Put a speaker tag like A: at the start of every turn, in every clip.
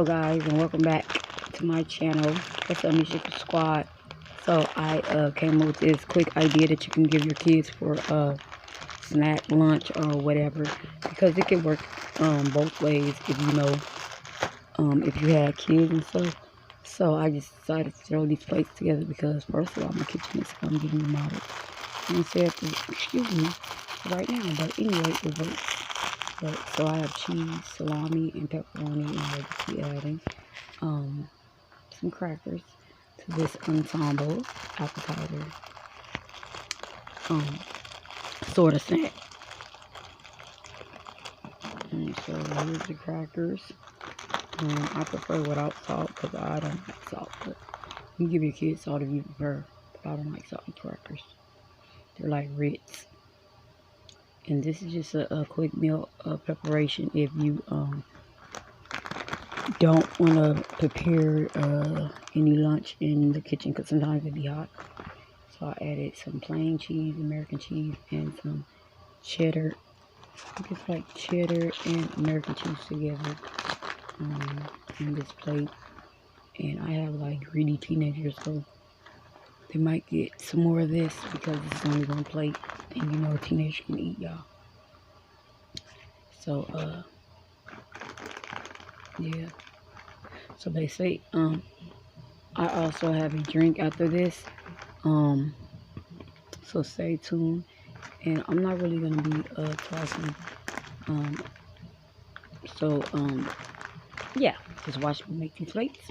A: Hello guys and welcome back to my channel, the Salami Chicken Squad. So I came up with this quick idea that you can give your kids for snack, lunch, or whatever, because it can work both ways if you know if you have kids and stuff. So I just decided to throw these plates together because first of all my kitchen is getting remodeled. And so excuse me right now, but anyway it works. So I have cheese, salami, and pepperoni, and I'll just be adding some crackers to this ensemble appetizer sort of snack. And so here's the crackers. I prefer without salt because I don't like salt, but you can give your kids salt if you prefer, but I don't like salty crackers. They're like Ritz. And this is just a quick meal preparation if you don't want to prepare any lunch in the kitchen because sometimes it'd be hot. So I added some plain cheese, American cheese, and some cheddar. I think it's like cheddar and American cheese together in this plate. And I have like greedy teenagers, so they might get some more of this because it's only one plate, and you know a teenager can eat, y'all. So yeah. So they say I also have a drink after this. So stay tuned. And I'm not really gonna be talking. Yeah, just watch me make these plates.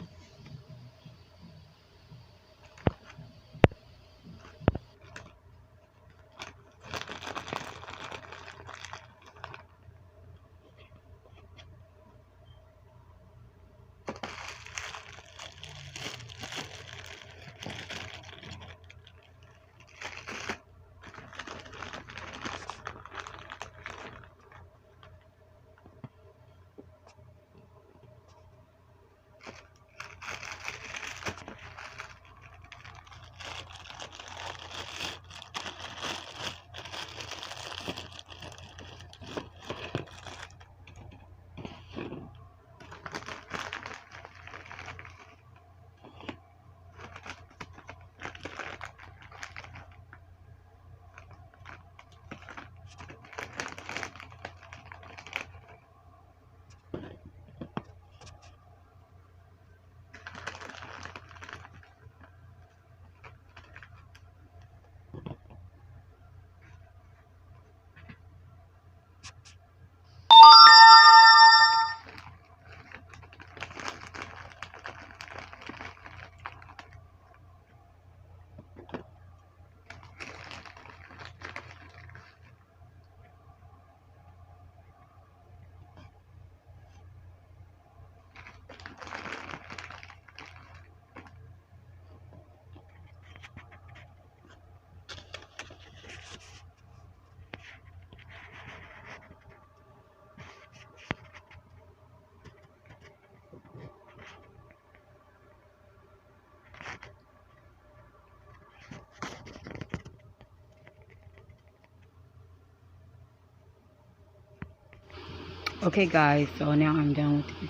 A: Okay guys, so now I'm done with this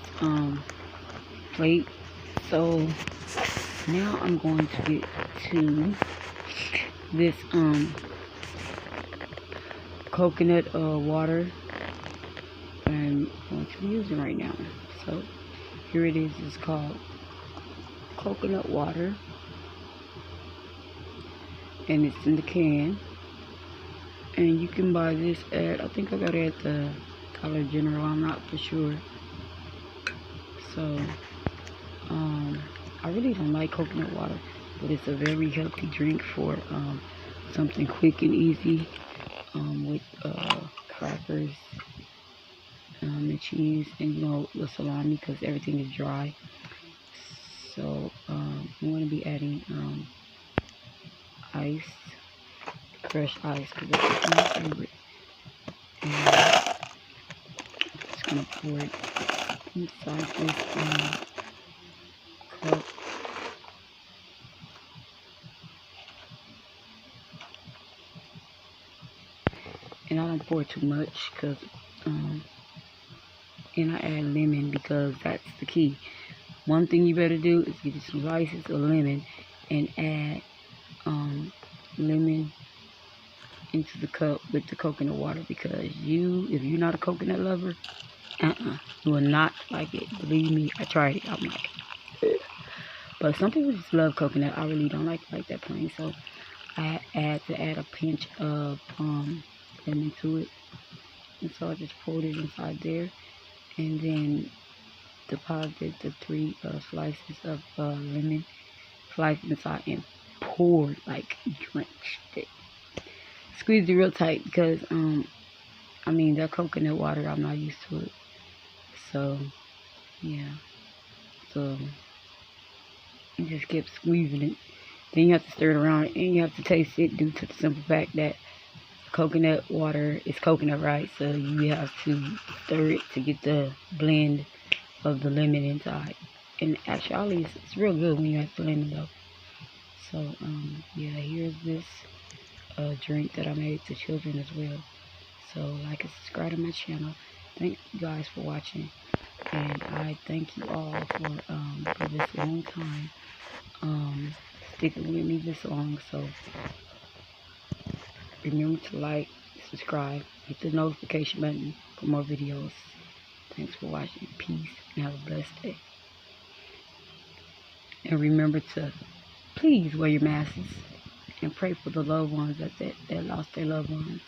A: plate. So now I'm going to get to this coconut water I'm going to be using right now. So here it is. It's called coconut water, and it's in the can. And you can buy this at, I think I got it at the Dollar General, I'm not for sure. So I really don't like coconut water, but it's a very healthy drink for something quick and easy with crackers and cheese, and you know, the salami, because everything is dry. So I'm going to be adding ice, fresh ice, because it's my favorite. And just going to pour it inside this cup. And I don't pour too much because and I add lemon because that's the key. One thing you better do is get you some slices of lemon and add lemon into the cup with the coconut water, because if you're not a coconut lover, you will not like it. Believe me, I tried it. I'm like, ugh. But some people just love coconut. I really don't like that plain. So I add a pinch of lemon to it, and so I just poured it inside there, and then deposited the 3 slices of lemon sliced inside and poured, like drenched it. Squeezed it real tight because I mean that coconut water, I'm not used to it. So yeah, so you just kept squeezing it. Then you have to stir it around and you have to taste it due to the simple fact that coconut water is coconut, right? So you have to stir it to get the blend of the lemon inside. And actually, it's real good when you have the lemon though. So yeah, here's this drink that I made to children as well. So like and subscribe to my channel. Thank you guys for watching, and I thank you all for this long time sticking with me this long. So remember to like, subscribe, hit the notification button for more videos. Thanks for watching. Peace and have a blessed day. And remember to please wear your masks and pray for the loved ones that lost their loved ones.